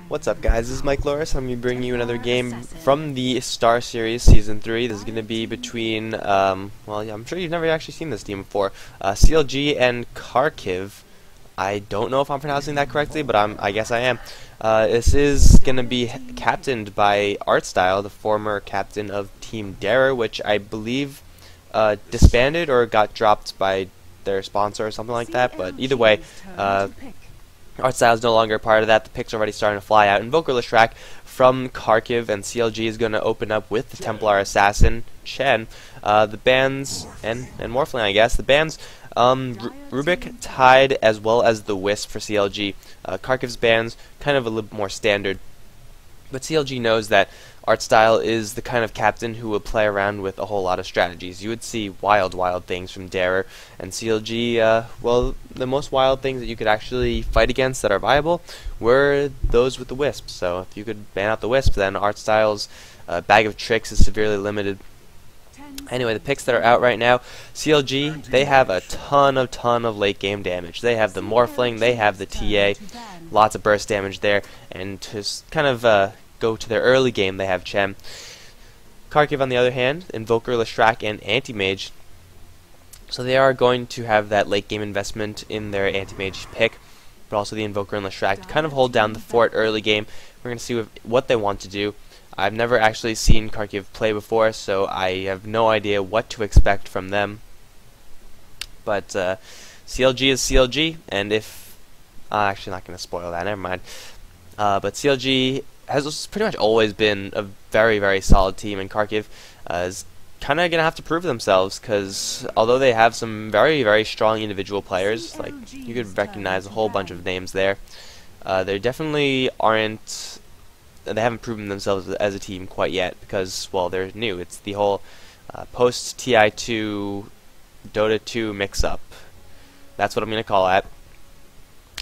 What's up, guys? This is Mike Loris. I'm going to be bringing you another game from the Star Series Season 3. This is going to be between, well, yeah, I'm sure you've never actually seen this team before, CLG and Kharkiv. I don't know if I'm pronouncing that correctly, but I guess I am. This is going to be captained by Artstyle, the former captain of Team Dara, which I believe disbanded or got dropped by their sponsor or something like that, but either way, Artstyle is no longer a part of that. The picks are already starting to fly out. Invoker Leshrac from Kharkiv, and CLG is going to open up with the Templar Assassin, Chen. The bans, and Morphling, I guess. The bans, Rubik, Tide, as well as the Wisp for CLG. Kharkiv's bans, kind of a little more standard. But CLG knows that Artstyle is the kind of captain who would play around with a whole lot of strategies. You would see wild things from Dara, and CLG, well, the most wild things that you could actually fight against that are viable were those with the Wisp. So if you could ban out the Wisp, then Artstyle's bag of tricks is severely limited. Anyway, the picks that are out right now, CLG, they have a ton of late game damage. They have the Morphling, they have the TA, lots of burst damage there, and to kind of go to their early game, they have Chen. Kharkiv, on the other hand, Invoker, Leshrac, and Anti-Mage. So they are going to have that late game investment in their Anti-Mage pick, but also the Invoker and Leshrac to kind of hold down the fort early game. We're going to see what they want to do. I've never actually seen Kharkiv play before, so I have no idea what to expect from them. But CLG is CLG, and if... actually not going to spoil that, never mind. But CLG has pretty much always been a very solid team, and Kharkiv is kind of going to have to prove themselves, because although they have some very strong individual players, like you could recognize a whole bunch of names there, they definitely aren't... They haven't proven themselves as a team quite yet because, well, they're new. It's the whole post-TI2 Dota 2 mix-up. That's what I'm going to call it.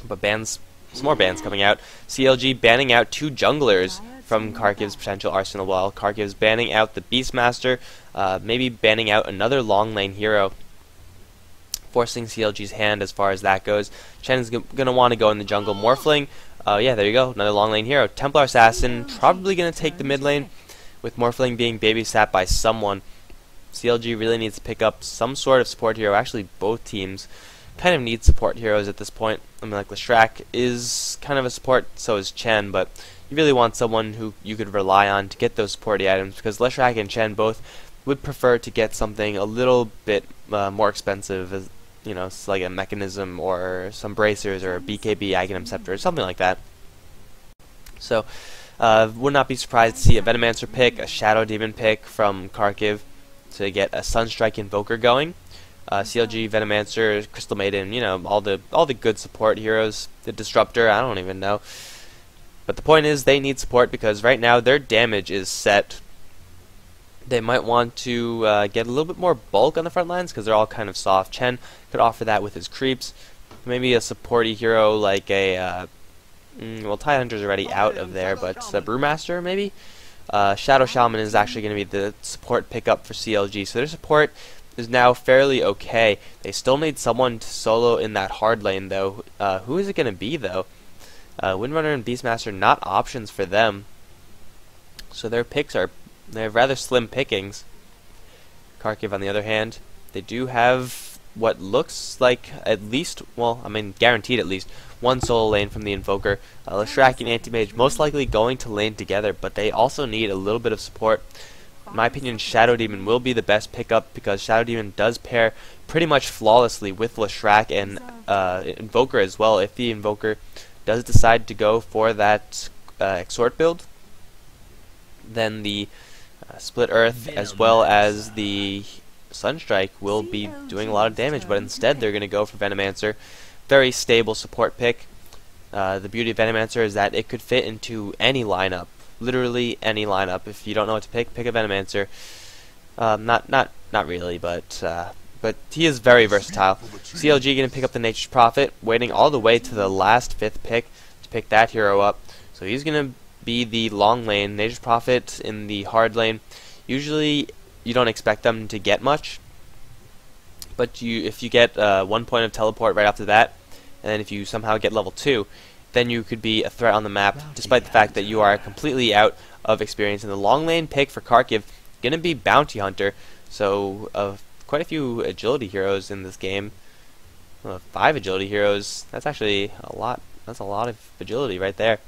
But bans, some more bans coming out. CLG banning out 2 junglers from Kharkiv's potential arsenal, while Kharkiv's banning out the Beastmaster, maybe banning out another long lane hero, forcing CLG's hand as far as that goes. Chen is going to want to go in the jungle. Morphling, yeah, there you go, another long lane hero. Templar Assassin, probably going to take the mid lane, with Morphling being babysat by someone. CLG really needs to pick up some sort of support hero. Actually, both teams kind of need support heroes at this point. I mean, like Leshrac is kind of a support, so is Chen, but you really want someone who you could rely on to get those supporty items, because Leshrac and Chen both would prefer to get something a little bit more expensive, as you know, it's like a mechanism or some bracers or a BKB Aghanim Scepter or something like that. So, would not be surprised to see a Venomancer pick, a Shadow Demon pick from Kharkiv to get a Sunstrike Invoker going. CLG, Venomancer, Crystal Maiden, you know, all the good support heroes. The Disruptor, I don't even know. But the point is, they need support because right now their damage is set. They might want to get a little bit more bulk on the front lines because they're all kind of soft. Chen could offer that with his creeps. Maybe a supporty hero like a... well, Tidehunter's already out of there, but a Brewmaster maybe? Shadow Shaman is actually going to be the support pickup for CLG. So their support is now fairly okay. They still need someone to solo in that hard lane, though. Who is it going to be, though? Windrunner and Beastmaster, not options for them. So their picks are... They have rather slim pickings. Kharkiv, on the other hand, they do have what looks like at least, well, I mean, guaranteed at least, one solo lane from the Invoker. Leshrac and Anti-Mage most likely going to lane together, but they also need a little bit of support. In my opinion, Shadow Demon will be the best pickup because Shadow Demon does pair pretty much flawlessly with Leshrac and Invoker as well. If the Invoker does decide to go for that Exhort build, then the Split Earth as well as the Sunstrike will be doing a lot of damage, but instead they're going to go for Venomancer. Very stable support pick. The beauty of Venomancer is that it could fit into any lineup, literally any lineup. If you don't know what to pick a Venomancer. Not really, but he is very versatile. CLG going to pick up the Nature's Prophet, waiting all the way to the last 5th pick to pick that hero up. So he's going to be the long lane. Nature's Prophet in the hard lane. Usually you don't expect them to get much, but if you get 1 point of teleport right after that, and then if you somehow get level 2, then you could be a threat on the map, despite the fact that you are completely out of experience. In the long lane pick for Kharkiv, gonna be Bounty Hunter, so quite a few agility heroes in this game. 5 agility heroes, that's actually a lot. That's a lot of agility right there.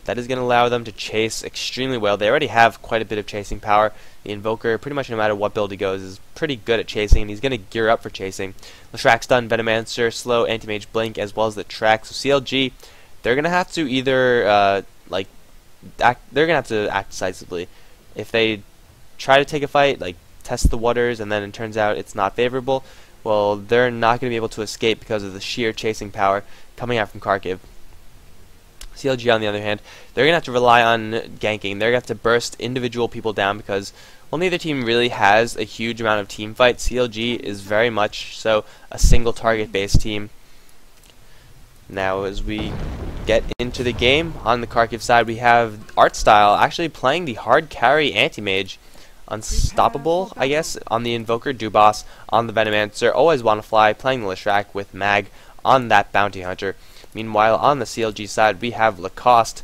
That is going to allow them to chase extremely well. They already have quite a bit of chasing power. The Invoker, pretty much no matter what build he goes, is pretty good at chasing, and he's going to gear up for chasing. Leshrac stun, Venomancer, slow, anti-mage blink, as well as the track. So CLG, they're going to have to either they're going to have to act decisively. If they try to take a fight, like test the waters, and then it turns out it's not favorable, well, they're not going to be able to escape because of the sheer chasing power coming out from Kharkiv. CLG, on the other hand, they're going to have to rely on ganking. They're going to have to burst individual people down because, well, neither team really has a huge amount of team fight. CLG is very much so a single target-based team. Now, as we get into the game, on the Kharkiv side, we have Artstyle actually playing the hard carry anti-mage. Unstoppable, I guess, on the Invoker, Dubas, on the Venomancer, Always Wanna Fly, playing the Leshrac with Mag on that Bounty Hunter. Meanwhile, on the CLG side, we have Lacoste,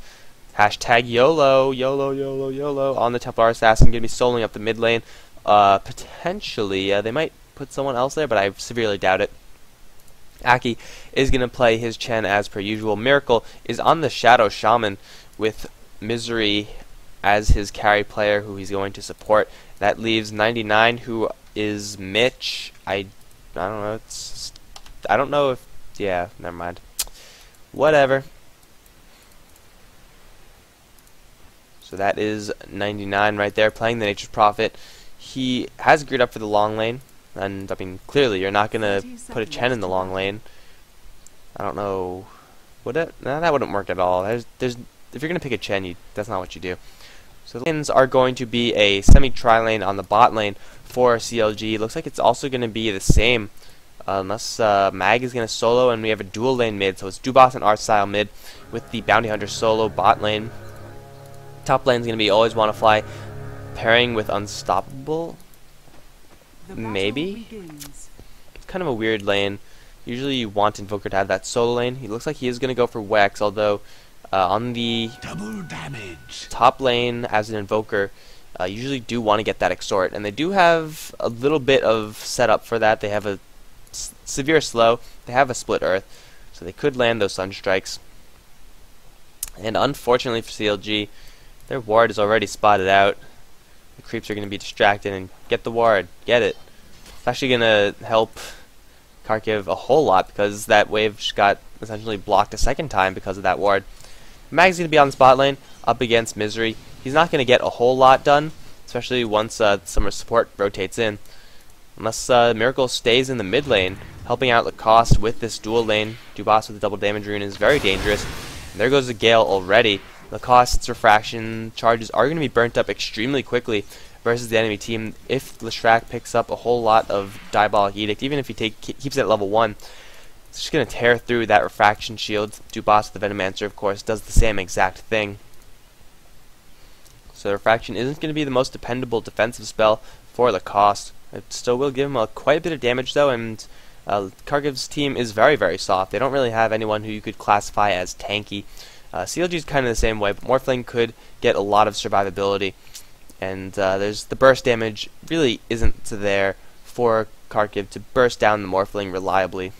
hashtag YOLO, YOLO, YOLO, YOLO, on the Templar Assassin, going to be soloing up the mid lane. Potentially, they might put someone else there, but I severely doubt it. Aki is going to play his Chen as per usual. Miracle is on the Shadow Shaman with Misery as his carry player who he's going to support. That leaves 99, who is Mitch. I don't know. I don't know if... Yeah, never mind. Whatever. So that is 99 right there, playing the Nature's Prophet. He has geared up for the long lane, and I mean, clearly you're not gonna put a Chen in the long lane. I don't know. Would it? No, that wouldn't work at all. If you're gonna pick a Chen, that's not what you do. So the lanes are going to be a semi-tri lane on the bot lane for CLG. Looks like it's also going to be the same, unless Mag is going to solo, and we have a dual lane mid. So it's Dubas and Artstyle mid with the Bounty Hunter solo bot lane. Top lane is going to be Always Wanna Fly, pairing with Unstoppable. Maybe? It's kind of a weird lane. Usually you want Invoker to have that solo lane. He looks like he is going to go for Wex, although on the top lane as an Invoker, usually do want to get that Extort, and they do have a little bit of setup for that. They have a severe slow, they have a split earth, so they could land those Sunstrikes. And unfortunately for CLG, their ward is already spotted out. The creeps are going to be distracted and get the ward. Get it. It's actually going to help Kharkiv a whole lot because that wave just got essentially blocked a second time because of that ward. Mag's going to be on the spot lane up against Misery. He's not going to get a whole lot done, especially once some support rotates in. Unless Miracle stays in the mid lane, helping out Lacoste with this dual lane. Dubas with the double damage rune is very dangerous. And there goes the Gale already. Lacoste's refraction charges are going to be burnt up extremely quickly versus the enemy team. If Leshrac picks up a whole lot of Diabolic Edict, even if he keeps it at level 1, it's just going to tear through that refraction shield. Dubas, the Venomancer, of course, does the same exact thing. So refraction isn't going to be the most dependable defensive spell for Lacoste. It still will give him quite a bit of damage though, and Kharkiv's team is very, very soft. They don't really have anyone who you could classify as tanky. CLG is kind of the same way, but Morphling could get a lot of survivability. And there's the burst damage really isn't there for Kharkiv to burst down the Morphling reliably.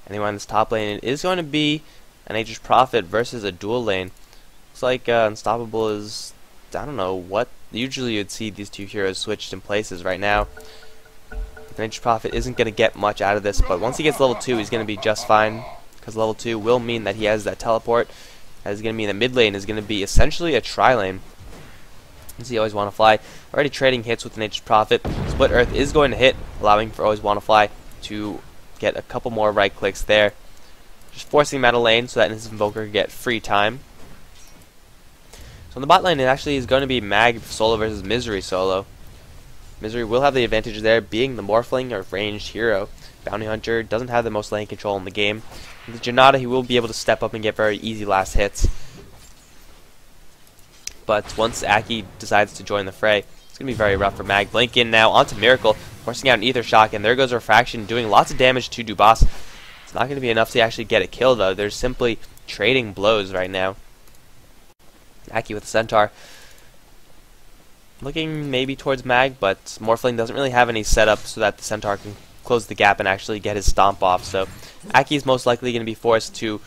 Anyway, on this top lane, it is going to be a Nature's Prophet versus a dual lane. Looks like Unstoppable is, I don't know what, usually you'd see these two heroes switched in places right now. The Nature's Prophet isn't going to get much out of this, but once he gets level 2, he's going to be just fine, because level 2 will mean that he has that teleport, as going to mean the mid lane is going to be essentially a tri-lane. As he Always Wanna Fly, already trading hits with the Nature's Prophet. Split Earth is going to hit, allowing for Always Wanna Fly to get a couple more right clicks there, just forcing him out of lane so that his Invoker can get free time. So on the bot lane, it actually is going to be Mag solo versus Misery solo. Misery will have the advantage there, being the Morphling or ranged hero. Bounty Hunter doesn't have the most lane control in the game. With Janata, he will be able to step up and get very easy last hits. But once Aki decides to join the fray, it's going to be very rough for Mag. Blink in now onto Miracle, forcing out an Ether Shock, and there goes Refraction, doing lots of damage to Dubas. It's not going to be enough to actually get a kill, though. They're simply trading blows right now. Aki with the Centaur. Looking maybe towards Mag, but Morphling doesn't really have any setup so that the Centaur can close the gap and actually get his stomp off. So Aki is most likely going to be forced to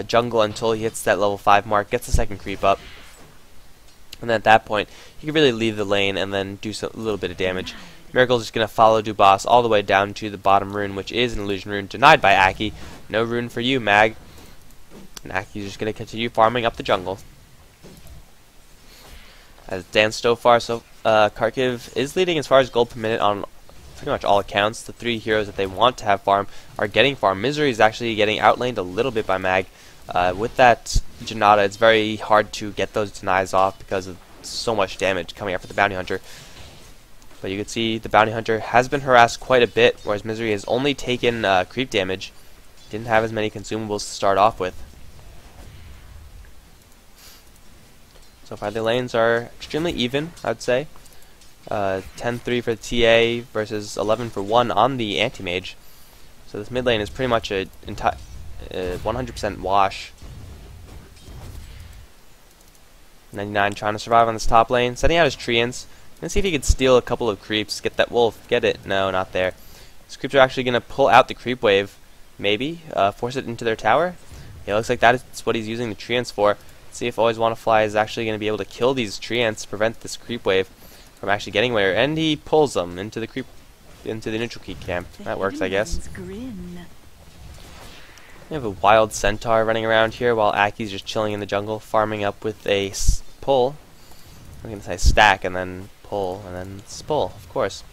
jungle until he hits that level 5 mark, gets the second creep up. And then at that point, he can really leave the lane and then do a little bit of damage. Miracle's just going to follow Dubas all the way down to the bottom rune, which is an illusion rune, denied by Aki. No rune for you, Mag. And Aki's just going to continue farming up the jungle. As it stands so far, Kharkiv is leading as far as gold per minute on pretty much all accounts. The 3 heroes that they want to have farm are getting farm. Misery is actually getting outlaned a little bit by Mag. With that Janata, it's very hard to get those denies off because of so much damage coming after the Bounty Hunter. But you can see the Bounty Hunter has been harassed quite a bit, whereas Misery has only taken creep damage. Didn't have as many consumables to start off with. So far the lanes are extremely even, I'd say. 10-3 for the TA versus 11 for 1 on the anti-mage. So this mid lane is pretty much a 100% wash. 99 trying to survive on this top lane, setting out his treants. Let's see if he could steal a couple of creeps, get that wolf, get it. No, not there. These creeps are actually going to pull out the creep wave, maybe, force it into their tower. It looks like that is what he's using the treants for. See if Always Wanna Fly is actually going to be able to kill these treants, prevent this creep wave from actually getting away, and he pulls them into the neutral key camp. That works, I guess. We have a wild Centaur running around here while Aki's just chilling in the jungle, farming up with a pull. I'm going to say stack and then pull and then pull, of course.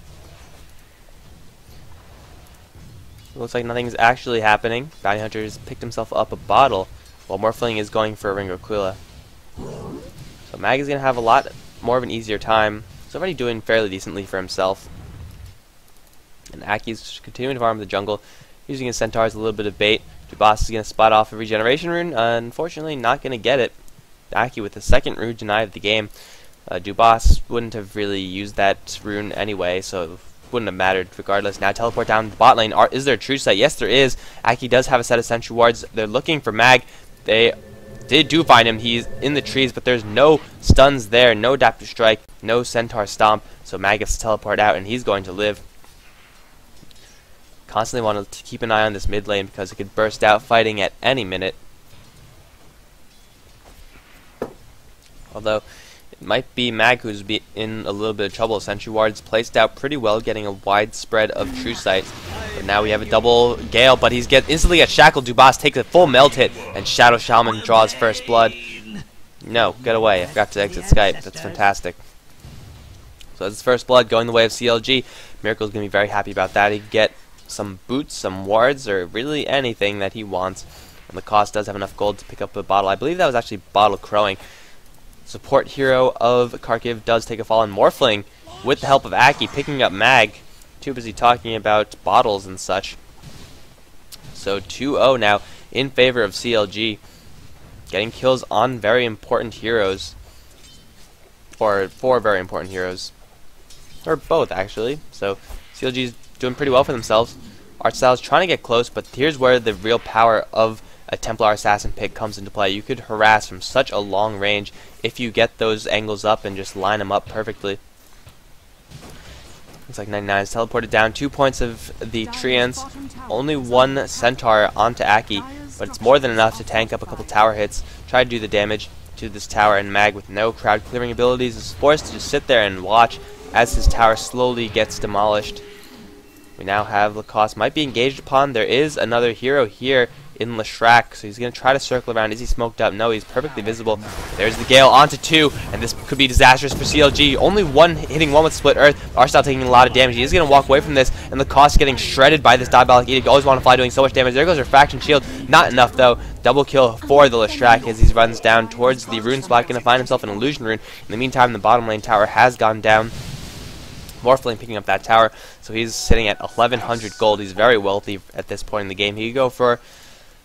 It looks like nothing's actually happening. Bounty Hunter's picked himself up a bottle, while Morphling is going for a Ring of Aquila. So Mag is going to have a lot more of an easier time. He's already doing fairly decently for himself. And Aki's continuing to farm the jungle, using his Centaur as a little bit of bait. Dubas is going to spot off a regeneration rune. Unfortunately, not going to get it. Aki with the second rune denied of the game. Dubas wouldn't have really used that rune anyway, so it wouldn't have mattered regardless. Now teleport down the bot lane. Is there a true sight? Yes, there is. Aki does have a set of sentry wards. They're looking for Mag. They do find him. He's in the trees, but there's no stuns there, no adaptive strike, no Centaur stomp, so Mag gets to teleport out, and he's going to live. Constantly want to keep an eye on this mid lane because it could burst out fighting at any minute. Although it might be Mag who's in a little bit of trouble. Sentry wards placed out pretty well, getting a wide spread of true sight. But now we have a double Gale, but he's instantly gets shackled. Dubas takes a full melt hit, and Shadow Shaman draws first blood. No, get away. I forgot to exit Skype. That's fantastic. So that's his first blood going the way of CLG. Miracle's going to be very happy about that. He can get some boots, some wards, or really anything that he wants. And the cost does have enough gold to pick up a bottle. I believe that was actually Bottle Crowing. Support hero of Kharkiv does take a fall, and Morphling, with the help of Aki, picking up Mag. Too busy talking about bottles and such. So 2-0 now in favor of CLG. Getting kills on very important heroes. Or 4 very important heroes. Or both, actually. So CLG's doing pretty well for themselves. Artstyle's trying to get close, but here's where the real power of a Templar Assassin pick comes into play. You could harass from such a long range if you get those angles up and just line them up perfectly. Looks like 99 is teleported down. 2 points of the treants. Only 1 Centaur onto Aki, but it's more than enough to tank up a couple tower hits. Try to do the damage to this tower, and Mag, with no crowd clearing abilities, is forced to just sit there and watch as his tower slowly gets demolished. We now have Lacoste might be engaged upon. There is another hero here in Leshrac, so he's going to try to circle around. Is he smoked up? No, he's perfectly visible. There's the Gale onto 2, and this could be disastrous for CLG. Only hitting one with Split Earth. Arstyle taking a lot of damage. He is going to walk away from this, and Lacoste getting shredded by this Diabolic Edict. Always Want to Fly doing so much damage. There goes Refraction Shield. Not enough, though. Double kill for the Leshrac as he runs down towards the rune spot. Going to find himself an Illusion Rune. In the meantime, the bottom lane tower has gone down. Morphling picking up that tower, so he's sitting at 1100 gold. He's very wealthy at this point in the game. He could go for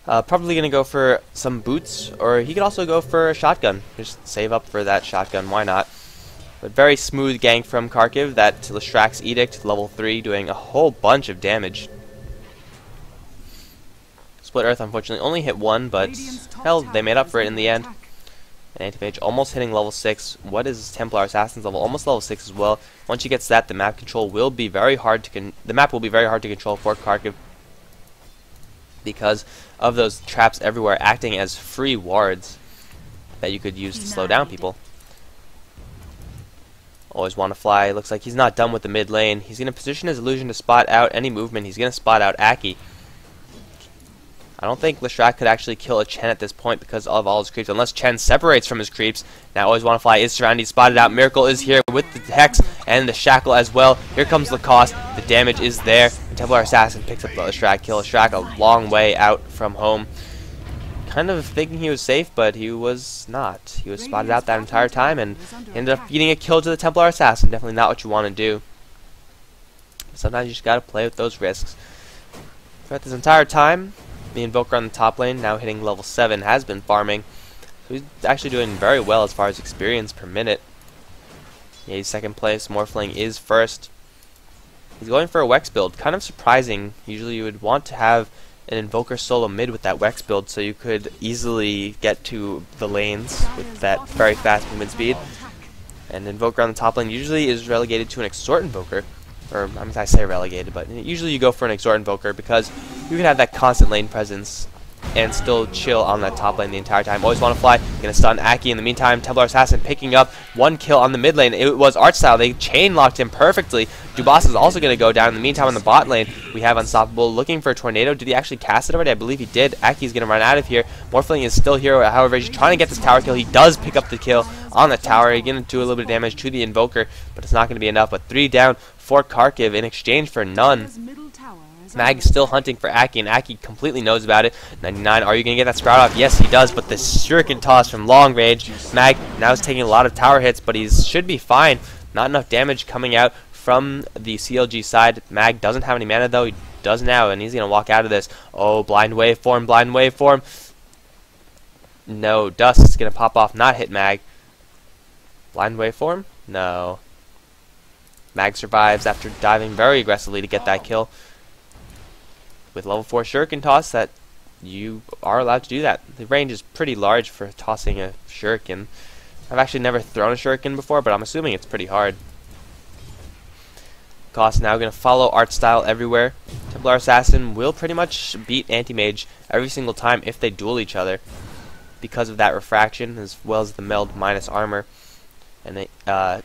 probably going to go for some boots, or he could also go for a shotgun. Just save up for that shotgun, why not? But very smooth gank from Kharkiv. That Leshrac's Edict, level 3, doing a whole bunch of damage. Split Earth unfortunately only hit one, but hell, they made up for it in the end. An Anti-Mage almost hitting level 6. What is Templar Assassin's level? Almost level 6 as well. Once he gets that, the map control will be very hard to control for Kharkiv, because of those traps everywhere acting as free wards that you could use to slow down people. Always want to fly. Looks like he's not done with the mid lane. He's going to position his illusion to spot out any movement. He's going to spot out Aki. I don't think Leshrac could actually kill a Chen at this point because of all his creeps, unless Chen separates from his creeps. Now Always Want to Fly is surrounded, he's spotted out. Miracle is here with the Hex and the Shackle as well. Here comes Lacoste, the damage is there. The Templar Assassin picks up the Leshrac kill. Leshrac a long way out from home. Kind of thinking he was safe, but he was not. He was spotted out that entire time and ended up getting a kill to the Templar Assassin. Definitely not what you want to do. Sometimes you just gotta play with those risks. Throughout this entire time, the Invoker on the top lane, now hitting level 7, has been farming. So he's actually doing very well as far as experience per minute. Yeah, he's second place. Morphling is first. He's going for a Wex build. Kind of surprising. Usually you would want to have an Invoker solo mid with that Wex build so you could easily get to the lanes with that very fast movement speed. And Invoker on the top lane usually is relegated to an Exhort Invoker. Or, I say relegated, but usually you go for an Exhort Invoker because you can have that constant lane presence and still chill on that top lane the entire time. Always Want to Fly, gonna stun Aki. In the meantime, Templar Assassin picking up one kill on the mid lane. It was Artstyle, they chain locked him perfectly. Dubas is also gonna go down. In the meantime, on the bot lane, we have Unstoppable looking for a Tornado. Did he actually cast it already? I believe he did. Aki's gonna run out of here. Morphling is still here, however, he's trying to get this tower kill. He does pick up the kill on the tower. He's gonna do a little bit of damage to the Invoker, but it's not gonna be enough. But 3 down for Kharkiv in exchange for none. Mag is still hunting for Aki, and Aki completely knows about it. 99, are you going to get that sprout off? Yes, he does, but the shuriken toss from long range. Mag now is taking a lot of tower hits, but he should be fine. Not enough damage coming out from the CLG side. Mag doesn't have any mana, though. He does now, and he's going to walk out of this. Oh, blind waveform, blind waveform. No, Dust is going to pop off, not hit Mag. Blind waveform? No. Mag survives after diving very aggressively to get that kill. With level 4 Shuriken Toss, that you are allowed to do that. The range is pretty large for tossing a Shuriken. I've actually never thrown a Shuriken before, but I'm assuming it's pretty hard. Cost now going to follow art style everywhere. Templar Assassin will pretty much beat Anti-Mage every single time if they duel each other, because of that refraction as well as the meld minus armor. And the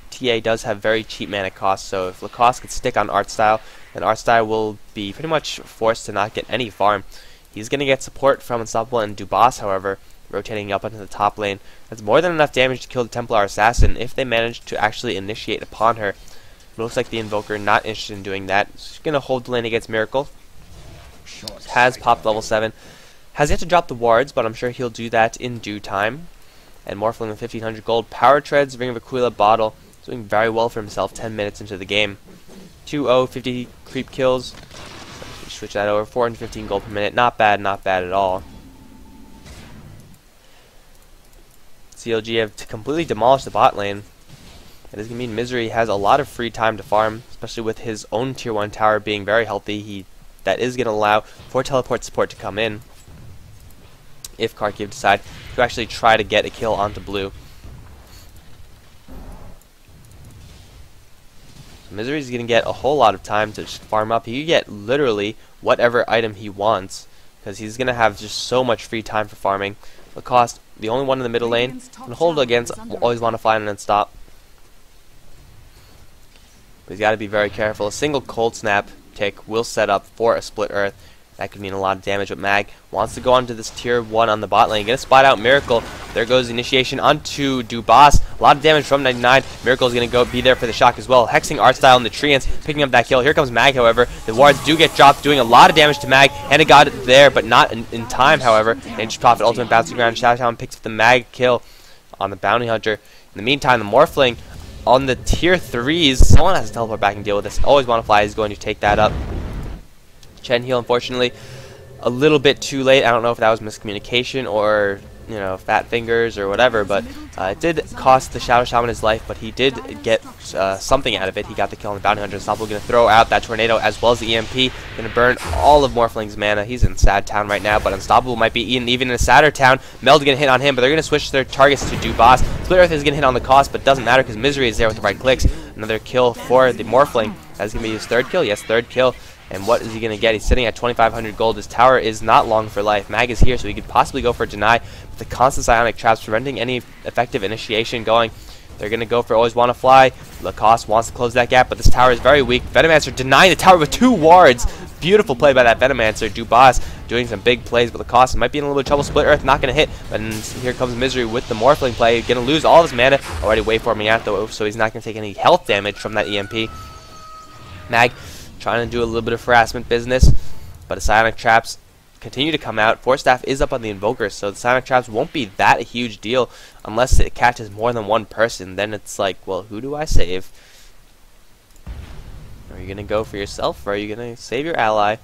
TA does have very cheap mana cost, so if Lacoste could stick on Artstyle, then Artstyle will be pretty much forced to not get any farm. He's going to get support from Unstoppable and Dubas, however, rotating up into the top lane. That's more than enough damage to kill the Templar Assassin if they manage to actually initiate upon her. It looks like the Invoker not interested in doing that. He's going to hold the lane against Miracle. Has popped level 7. Has yet to drop the wards, but I'm sure he'll do that in due time. And Morphling with 1500 gold. Power Treads, Ring of Aquila, Bottle. Doing very well for himself 10 minutes into the game. 2-0, 50 creep kills. Switch that over. 415 gold per minute. Not bad at all. CLG have completely demolished the bot lane. It is going to mean Misery has a lot of free time to farm, especially with his own tier 1 tower being very healthy. That is going to allow for teleport support to come in if Kharkiv decide to actually try to get a kill onto blue. So Misery is going to get a whole lot of time to just farm up. He can get literally whatever item he wants, because he's going to have just so much free time for farming. Lacoste, the only one in the middle lane, can hold against Always Want to Fly and then stop. But he's got to be very careful. A single Cold Snap tick will set up for a Split Earth. That could mean a lot of damage, but Mag wants to go onto this tier 1 on the bot lane. Gonna spot out Miracle. There goes the initiation onto Dubas. A lot of damage from 99. Miracle's gonna go be there for the shock as well. Hexing Artstyle in the Treants, picking up that kill. Here comes Mag, however. The wards do get dropped, doing a lot of damage to Mag. And it got it there, but not in time, however. Ninja Prophet ultimate bouncing around. Shadowtown picks up the Mag kill on the Bounty Hunter. In the meantime, the Morphling on the tier 3s. Someone has to teleport back and deal with this. Always Want to Fly is going to take that up. Chen heal, unfortunately. a little bit too late. I don't know if that was miscommunication or, you know, fat fingers or whatever, but it did cost the Shadow Shaman his life, but he did get something out of it. He got the kill on the Bounty Hunter. Unstoppable going to throw out that Tornado as well as the EMP. Going to burn all of Morphling's mana. He's in Sad Town right now, but Unstoppable might be even in a sadder town. Meld going to hit on him, but they're going to switch their targets to Dubas. Split Earth is going to hit on the cost, but doesn't matter because Misery is there with the right clicks. Another kill for the Morphling. That's going to be his third kill. Yes, third kill. And what is he going to get? He's sitting at 2,500 gold. His tower is not long for life. Mag is here, so he could possibly go for a deny. But the constant psionic traps preventing any effective initiation going. They're going to go for Always Wanna Fly. Lacoste wants to close that gap, but this tower is very weak. Venomancer denying the tower with 2 wards. Beautiful play by that Venomancer. Dubas doing some big plays, but Lacoste might be in a little bit of trouble. Split Earth not going to hit, but here comes Misery with the Morphling play. Going to lose all of his mana. Already waveforming out, though, so he's not going to take any health damage from that EMP. Mag trying to do a little bit of harassment business, but the psionic traps continue to come out. Force Staff is up on the Invoker, so the psionic traps won't be that a huge deal unless it catches more than one person. Then it's like, well, who do I save? Are you going to go for yourself, or are you going to save your ally?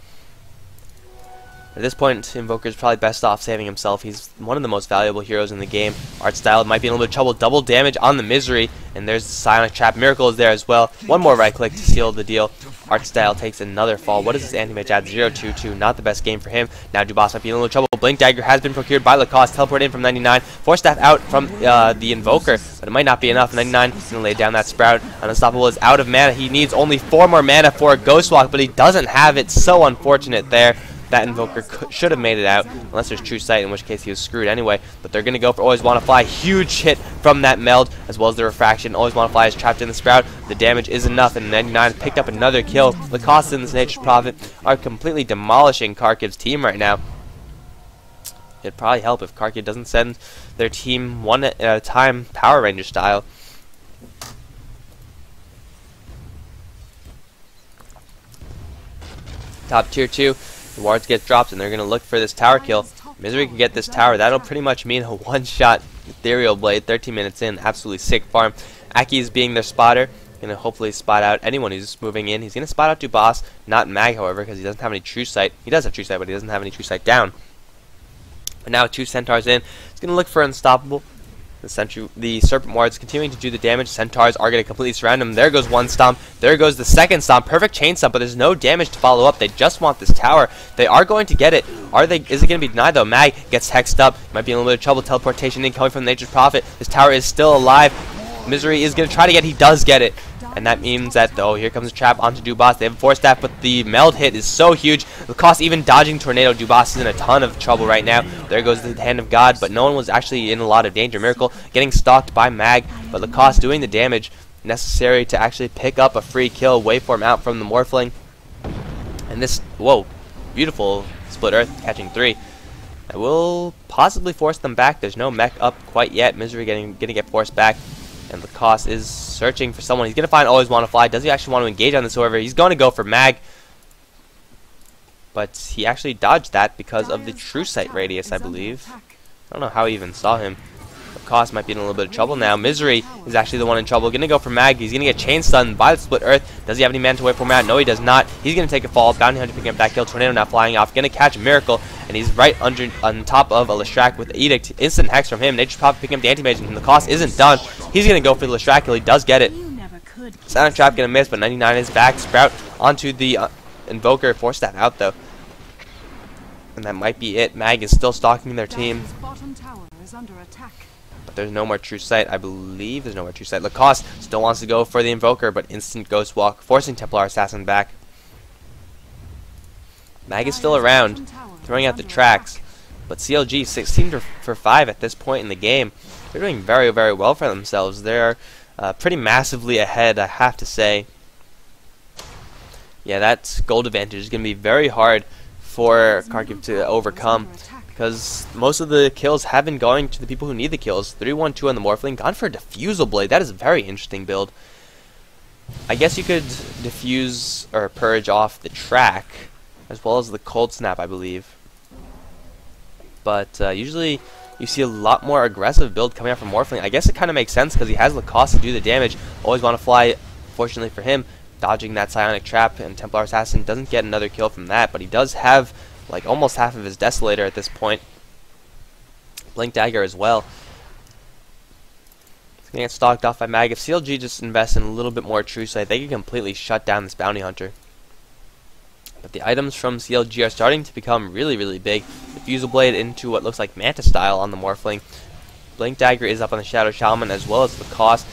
At this point, Invoker is probably best off saving himself. He's one of the most valuable heroes in the game. Art Style might be in a little bit of trouble. Double damage on the Misery, and there's the Psionic Trap. Miracle is there as well. One more right click to seal the deal. Art Style takes another fall. What is this anti-mage at? 0-2-2. Not the best game for him. Now Dubas might be in a little trouble. Blink Dagger has been procured by Lacoste. Teleport in from 99. Force Staff out from the Invoker, but it might not be enough. 99 is going to lay down that Sprout. Unstoppable is out of mana. He needs only 4 more mana for a Ghost Walk, but he doesn't have it. So unfortunate there. That Invoker should have made it out, unless there's True Sight, in which case he was screwed anyway. But they're going to go for Always Wanna Fly. Huge hit from that Meld, as well as the Refraction. Always Wanna Fly is trapped in the Sprout. The damage is enough, and 99 picked up another kill. Lacoste and the Nature's Prophet are completely demolishing Kharkiv's team right now. It'd probably help if Kharkiv doesn't send their team one at a time, Power Ranger style. Top tier 2. The wards get dropped, and they're going to look for this tower kill. Misery can get this tower. That'll pretty much mean a one-shot Ethereal Blade. 13 minutes in. Absolutely sick farm. Aki is being their spotter. Going to hopefully spot out anyone who's moving in. He's going to spot out Dubas. Not Mag, however, because he doesn't have any True Sight. He does have True Sight, but he doesn't have any True Sight down. But now 2 Centaurs in. He's going to look for Unstoppable. The Serpent Wards continuing to do the damage. Centaurs are going to completely surround him. There goes one stomp. There goes the second stomp. Perfect chain stomp, but there's no damage to follow up. They just want this tower. They are going to get it. Is it going to be denied, though? Mag gets hexed up. Might be in a little bit of trouble. Teleportation incoming from Nature's Prophet. This tower is still alive. Misery is going to try to get it. He does get it. And that means that, oh, here comes a trap onto Dubas. They have a Force Staff, but the Meld hit is so huge. Lacoste even dodging Tornado. Dubas is in a ton of trouble right now. There goes the Hand of God, but no one was actually in a lot of danger. Miracle getting stalked by Mag, but Lacoste doing the damage necessary to actually pick up a free kill. Waveform out from the Morphling. And this, whoa, beautiful Split Earth catching 3. That will possibly force them back. There's no mech up quite yet. Misery gonna get forced back. And Lacoste is searching for someone. He's going to find Always Wanna Fly. Does he actually want to engage on this, however? He's going to go for Mag. But he actually dodged that because of the True Sight radius, I believe. I don't know how he even saw him. Lacoste might be in a little bit of trouble now. Misery is actually the one in trouble. Going to go for Mag. He's going to get chain stunned by the Split Earth. Does he have any mana to wait for Mag? No, he does not. He's going to take a fall. Bounty Hunter picking up that kill. Tornado now flying off. Going to catch Miracle. And he's right on top of a Leshrac with the Edict. Instant hex from him. Nature's Prophet picking up the anti-mage, and the cost isn't done. He's going to go for the Leshrac kill. He does get it. Silent Trap going to miss, but 99 is back. Sprout onto the Invoker. Force that out, though. And that might be it. Mag is still stalking their team. But there's no more True Sight. I believe there's no more True Sight. Lacoste still wants to go for the Invoker, but instant Ghost Walk, forcing Templar Assassin back. Mag is still around, throwing out the tracks, but CLG 16 for 5 at this point in the game. They're doing very, very well for themselves. They're pretty massively ahead, I have to say. Yeah, that gold advantage is going to be very hard for Kharkiv to overcome, because most of the kills have been going to the people who need the kills. 3-1-2 on the Morphling, gone for a Diffusal Blade. That is a very interesting build. I guess you could diffuse or purge off the track, as well as the Cold Snap, I believe. But usually you see a lot more aggressive build coming out from Morphling. I guess it kind of makes sense because he has Lacoste to do the damage. Always Wanna Fly, fortunately for him, dodging that Psionic Trap, and Templar Assassin doesn't get another kill from that, but he does have like almost half of his Desolator at this point. Blink Dagger as well. He's gonna get stalked off by Mag. If CLG just invests in a little bit more True Sight, they can completely shut down this Bounty Hunter. But the items from CLG are starting to become really, really big. The Fusel Blade into what looks like Manta style on the Morphling. Blink Dagger is up on the Shadow Shaman as well as the cost.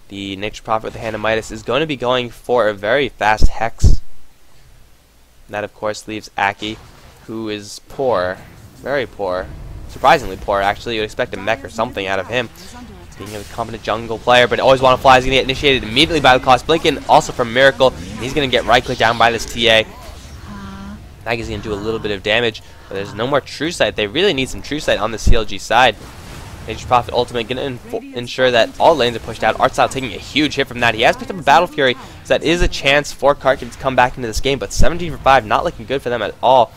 The Nature Prophet with the Hand of Midas is going to be going for a very fast Hex. And that of course leaves Aki, who is poor. Very poor. Surprisingly poor actually. You'd expect a mech or something out of him. Being a competent jungle player, but Always Wanna Fly is going to get initiated immediately by the cost. Blinken also from Miracle. He's going to get right clicked down by this TA. Mag is going to do a little bit of damage, but there's no more True Sight. They really need some True Sight on the CLG side. Nature Prophet Ultimate going to ensure that all lanes are pushed out. Artstyle taking a huge hit from that. He has picked up a Battle Fury, so that is a chance for Kharkiv to come back into this game, but 17 for 5, not looking good for them at all.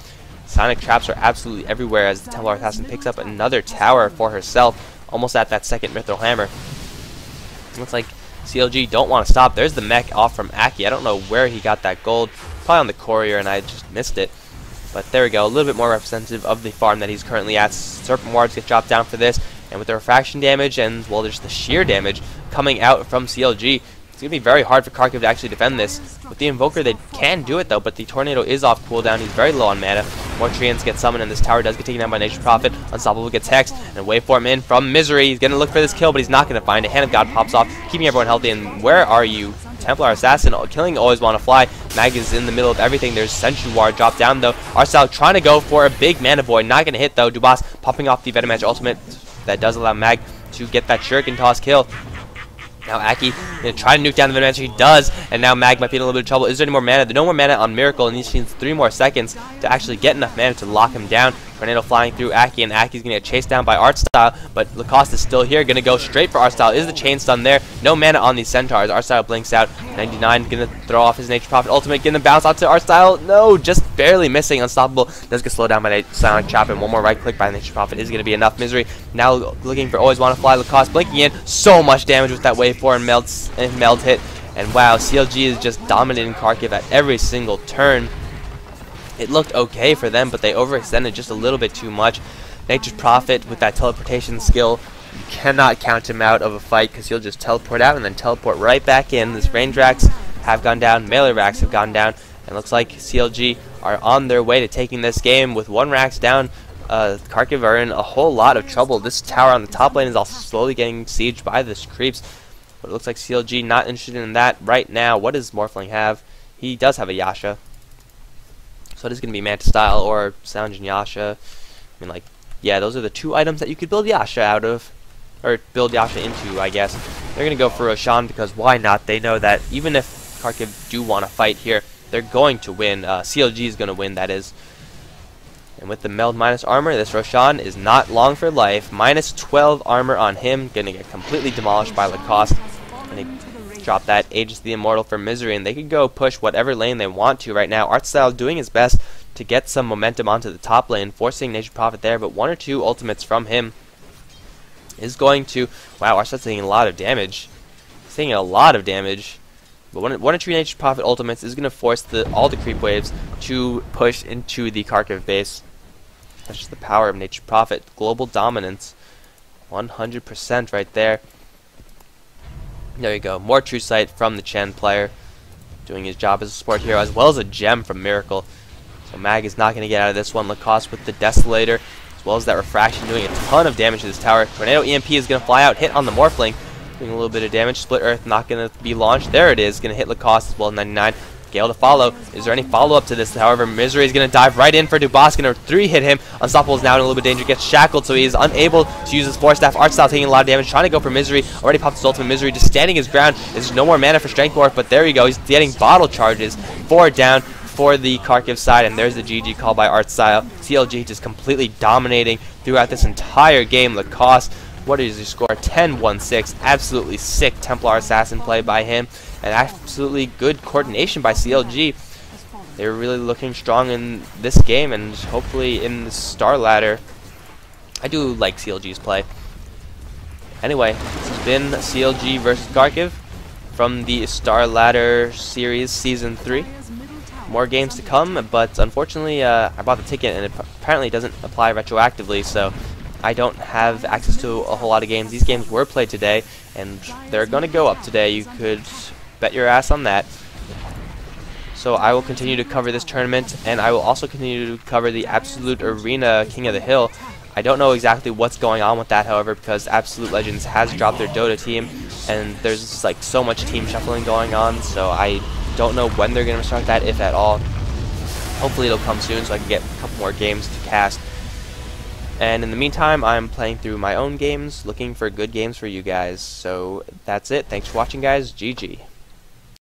Sonic traps are absolutely everywhere as the Templar Assassin picks up another tower for herself, almost at that second Mithril Hammer. Looks like CLG don't want to stop. There's the mech off from Aki. I don't know where he got that gold. Probably on the courier, and I just missed it. But there we go, a little bit more representative of the farm that he's currently at. Serpent Wards get dropped down for this, and with the refraction damage and, well, there's the sheer damage coming out from CLG, it's going to be very hard for Kharkiv to actually defend this. With the Invoker, they can do it, though, but the Tornado is off cooldown. He's very low on mana. More Treants get summoned, and this tower does get taken down by Nature Prophet. Unstoppable gets hexed, and Waveform in from Misery. He's going to look for this kill, but he's not going to find it. Hand of God pops off, keeping everyone healthy, and where are you? Templar Assassin killing Always Wanna Fly. Mag is in the middle of everything. There's Sentry Ward dropped down, though. Arcel trying to go for a big Mana Void. Not going to hit, though. Dubas popping off the Venomancer Ultimate. That does allow Mag to get that Shuriken Toss kill. Now Aki going to try to nuke down the Venomancer. He does, and now Mag might be in a little bit of trouble. Is there any more mana? There's no more mana on Miracle, and he needs 3 more seconds to actually get enough mana to lock him down. Tornado flying through Aki, and Aki's going to get chased down by Artstyle, but Lacoste is still here. Going to go straight for Artstyle. Is the chain stun there? No mana on these Centaurs. Artstyle blinks out. 99 going to throw off his Nature Prophet Ultimate. Going to bounce out to Artstyle. No, just barely missing. Unstoppable does get slowed down by the Sonic Trap, and one more right click by the Nature Prophet is going to be enough. Misery now looking for Always Wanna Fly. Lacoste blinking in. So much damage with that Waveform meld hit. And wow, CLG is just dominating Kharkiv at every single turn. It looked okay for them, but they overextended just a little bit too much. Nature's Prophet with that teleportation skill, you cannot count him out of a fight because he'll just teleport out and then teleport right back in. This range racks have gone down, melee racks have gone down, and looks like CLG are on their way to taking this game. With 1 racks down, Kharkiv are in a whole lot of trouble. This tower on the top lane is also slowly getting sieged by this creeps, but it looks like CLG not interested in that right now. What does Morphling have? He does have a Yasha. So it is going to be Manta style or Sound and Yasha. I mean, like, yeah, those are the 2 items that you could build Yasha out of. Or build Yasha into, I guess. They're going to go for Roshan because why not? They know that even if Kharkiv do want to fight here, they're going to win. CLG is going to win, that is. And with the Meld minus armor, this Roshan is not long for life. Minus 12 armor on him. Going to get completely demolished by Lacoste. And drop that Aegis the Immortal for Misery, and they can go push whatever lane they want to right now. Artstyle doing his best to get some momentum onto the top lane, forcing Nature Prophet there, but 1 or 2 ultimates from him is going to... Wow, Artstyle's taking a lot of damage. He's taking a lot of damage. But 1 or 2 Nature Prophet ultimates is going to force all the creep waves to push into the Kharkiv base. That's just the power of Nature Prophet. Global dominance. 100% right there. There you go. More True Sight from the Chen player. Doing his job as a support hero, as well as a gem from Miracle. So Mag is not going to get out of this one. Lacoste with the Desolator, as well as that Refraction, doing a ton of damage to this tower. Tornado EMP is going to fly out, hit on the Morphling, doing a little bit of damage. Split Earth not going to be launched. There it is. Going to hit Lacoste as well, 99. Gale to follow. Is there any follow-up to this? However, Misery is going to dive right in for Dubas. Going to 3-hit him. Unstoppable is now in a little bit of danger. Gets shackled, so he is unable to use his Force Staff. Artstyle taking a lot of damage. Trying to go for Misery. Already popped his ultimate. Misery just standing his ground. There's no more mana for Strength Morph, but there you go. He's getting bottle charges. 4 down for the Kharkiv side, and there's the GG call by Artstyle. CLG just completely dominating throughout this entire game. Lacoste, what is his score? 10-1-6. Absolutely sick Templar Assassin play by him. And absolutely good coordination by CLG. They were really looking strong in this game, and hopefully in the Star Ladder. I do like CLG's play. Anyway, this has been CLG versus Kharkiv from the Star Ladder Series Season 3. more games to come, but unfortunately I bought the ticket and it apparently doesn't apply retroactively, so I don't have access to a whole lot of games. These games were played today, and they're going to go up today. You could bet your ass on that. So I will continue to cover this tournament, and I will also continue to cover the Absolute Arena King of the Hill. I don't know exactly what's going on with that, however, because Absolute Legends has dropped their Dota team, and there's just, like, so much team shuffling going on, so I don't know when they're going to start that, if at all. Hopefully it'll come soon so I can get a couple more games to cast. And in the meantime, I'm playing through my own games, looking for good games for you guys. So that's it. Thanks for watching, guys. GG.